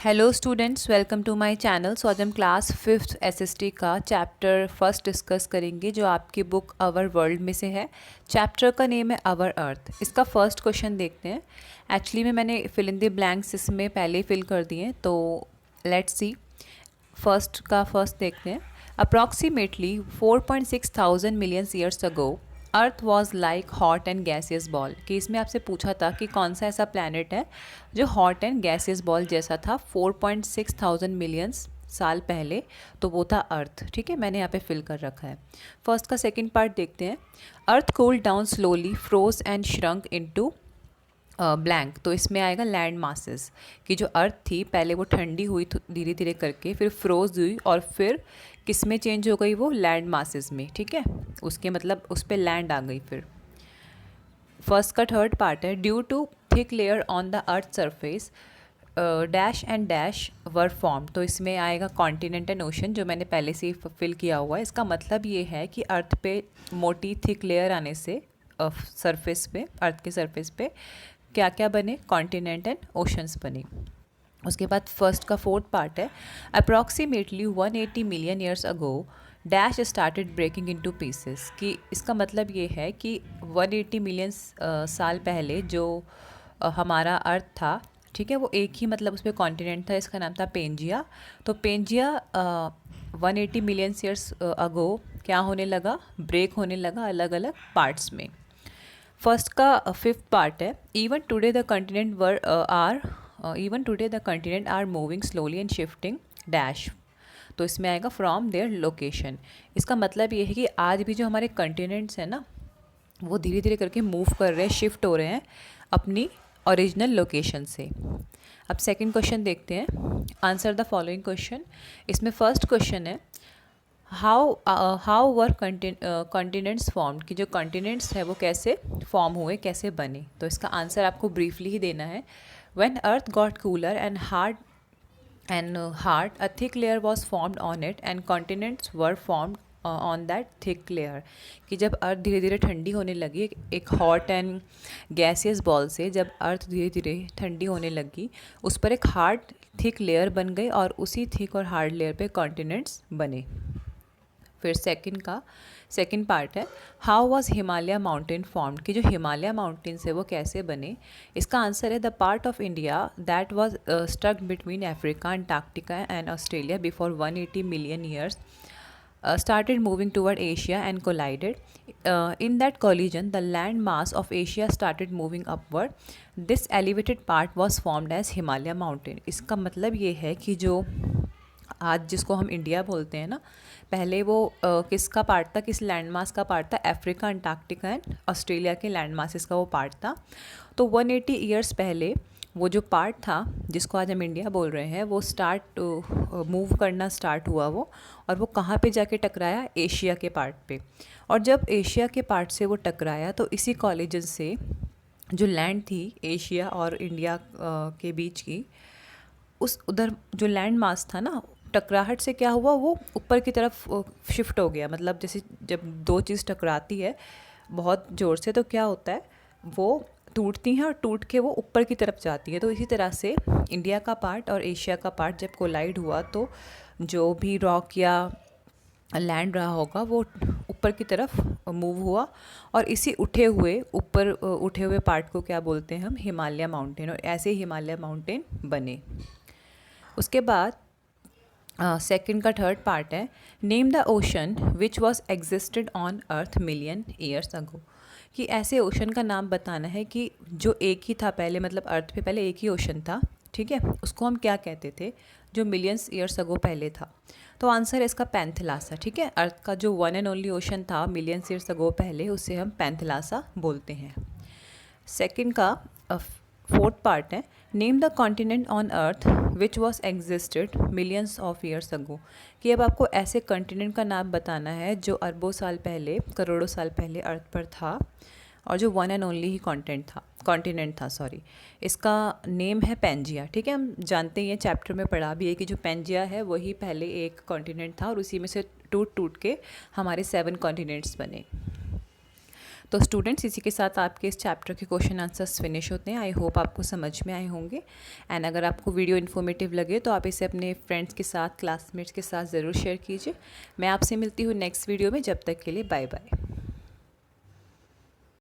Hello students, welcome to my channel. So आज हम class fifth SST का chapter first discuss करेंगे जो आपकी बुक आवर वर्ल्ड में से है। चैप्टर का नेम है आवर अर्थ। इसका फर्स्ट क्वेश्चन देखते हैं। एक्चुअली में मैंने फिल इन द ब्लैंक्स इसमें पहले ही फिल कर दिए हैं, तो लेट्स सी। फर्स्ट देखते हैं। Approximately 4.6 thousand millions years ago earth was like hot and gaseous ball. कि इसमें आपसे पूछा था कि कौन सा ऐसा प्लैनेट है जो हॉट एंड गैसियस बॉल जैसा था 4.6 थाउजेंड मिलियंस साल पहले, तो वो था अर्थ। ठीक है, मैंने यहाँ पे फिल कर रखा है। फर्स्ट का सेकंड पार्ट देखते हैं। Earth cooled down slowly, froze and shrunk into blank. तो इसमें आएगा लैंड मासेस। कि जो अर्थ थी पहले वो ठंडी हुई धीरे धीरे करके, फिर फ्रोज हुई और फिर किस में चेंज हो गई, वो लैंड मासेस में। ठीक है, उसके मतलब उस पर लैंड आ गई। फिर फर्स्ट का थर्ड पार्ट है। Due to thick layer on the earth surface dash and dash were form. तो इसमें आएगा कॉन्टिनेंट एंड ओशन, जो मैंने पहले से ही फिल किया हुआ है। इसका मतलब ये है कि अर्थ पे मोटी थिक लेयर आने से सरफेस पे, अर्थ के सरफेस पे क्या क्या बने, कॉन्टिनेंट एंड ओशंस बने। उसके बाद फर्स्ट का फोर्थ पार्ट है। Approximately 180 million years ago dash started breaking into pieces. कि इसका मतलब ये है कि 180 मिलियन साल पहले जो हमारा अर्थ था, ठीक है, वो एक ही मतलब उस पर कॉन्टिनेंट था, इसका नाम था पेंजिया। तो पेंजिया 180 मिलियन ईयर्स अगो क्या होने लगा, ब्रेक होने लगा अलग अलग पार्ट्स में। फर्स्ट का फिफ्थ पार्ट है। Even today the continent are moving slowly and shifting dash. तो इसमें आएगा फ्रॉम देयर लोकेशन। इसका मतलब ये है कि आज भी जो हमारे कंटिनेंट्स हैं ना, वो धीरे धीरे करके मूव कर रहे हैं, शिफ्ट हो रहे हैं अपनी ओरिजिनल लोकेशन से। अब सेकंड क्वेश्चन देखते हैं। Answer the following question. इसमें फर्स्ट क्वेश्चन है हाउ वर कॉन्टिनेंट्स फॉर्म। कि जो कॉन्टिनेंट्स है वो कैसे फॉर्म हुए, कैसे बने। तो इसका आंसर आपको ब्रीफली ही देना है। When earth got cooler and hard a thick layer was formed on it and continents were formed on that thick layer. कि जब अर्थ धीरे धीरे ठंडी होने लगी, एक हॉट एंड गैसियस बॉल से जब अर्थ धीरे धीरे ठंडी होने लगी, उस पर एक हार्ड थिक लेयर बन गई और उसी थिक और हार्ड लेयर पे कॉन्टिनेंट्स बने। फिर सेकंड पार्ट है। How was Himalaya mountain formed. कि जो हिमालय माउंटेन्स है वो कैसे बने। इसका आंसर है the part of India that was stuck between Africa, Antarctica and Australia before 180 million years started moving toward Asia and collided. In that collision, the land mass of Asia started moving upward. This elevated part was formed as Himalaya mountain. इसका मतलब ये है कि जो आज जिसको हम India बोलते हैं ना, पहले वो किसका पार्ट था, किस लैंड मास का पार्ट था, अफ्रीका, अंटार्कटिका एंड ऑस्ट्रेलिया के लैंड मासेस का वो पार्ट था। तो 180 ईयर्स पहले वो जो पार्ट था जिसको आज हम इंडिया बोल रहे हैं, वो मूव करना स्टार्ट हुआ वो, और वो कहाँ पे जाके टकराया, एशिया के पार्ट पे। और जब एशिया के पार्ट से वो टकराया तो इसी कॉलिजन से जो लैंड थी एशिया और इंडिया के बीच की, उस उधर जो लैंड मास था ना, टकराहट से क्या हुआ, वो ऊपर की तरफ शिफ्ट हो गया। मतलब जैसे जब दो चीज़ टकराती है बहुत ज़ोर से तो क्या होता है, वो टूटती हैं और टूट के वो ऊपर की तरफ जाती है। तो इसी तरह से इंडिया का पार्ट और एशिया का पार्ट जब कोलाइड हुआ तो जो भी रॉक या लैंड रहा होगा वो ऊपर की तरफ मूव हुआ, और इसी उठे हुए पार्ट को क्या बोलते हैं हम, हिमालय माउंटेन। और ऐसे हिमालय माउंटेन बने। उसके बाद सेकंड का थर्ड पार्ट है। Name the ocean which was existed on earth million years अगो। कि ऐसे ओशन का नाम बताना है कि जो एक ही था पहले, मतलब अर्थ पे पहले एक ही ओशन था, ठीक है, उसको हम क्या कहते थे जो मिलियंस ईयर्स अगो पहले था। तो आंसर है इसका पैंथेलासा। ठीक है, अर्थ का जो वन एंड ओनली ओशन था मिलियंस ईयर्स अगो पहले, उसे हम पैंथेलासा बोलते हैं। सेकंड का फोर्थ पार्ट है। Name the continent on earth which was existed millions of years ago. कि अब आपको ऐसे कॉन्टिनेंट का नाम बताना है जो अरबों साल पहले, करोड़ों साल पहले अर्थ पर था, और जो one and only he continent था। इसका नेम है पेंजिया। ठीक है, हम जानते हैं, चैप्टर में पढ़ा भी है कि जो पेंजिया है वही पहले एक कॉन्टिनेंट था और उसी में से टूट टूट के हमारे 7 कॉन्टिनेंट्स बने। तो स्टूडेंट्स इसी के साथ आपके इस चैप्टर के क्वेश्चन आंसर्स फिनिश होते हैं। आई होप आपको समझ में आए होंगे। एंड अगर आपको वीडियो इन्फॉर्मेटिव लगे तो आप इसे अपने फ्रेंड्स के साथ, क्लासमेट्स के साथ ज़रूर शेयर कीजिए। मैं आपसे मिलती हूँ नेक्स्ट वीडियो में। जब तक के लिए बाय बाय।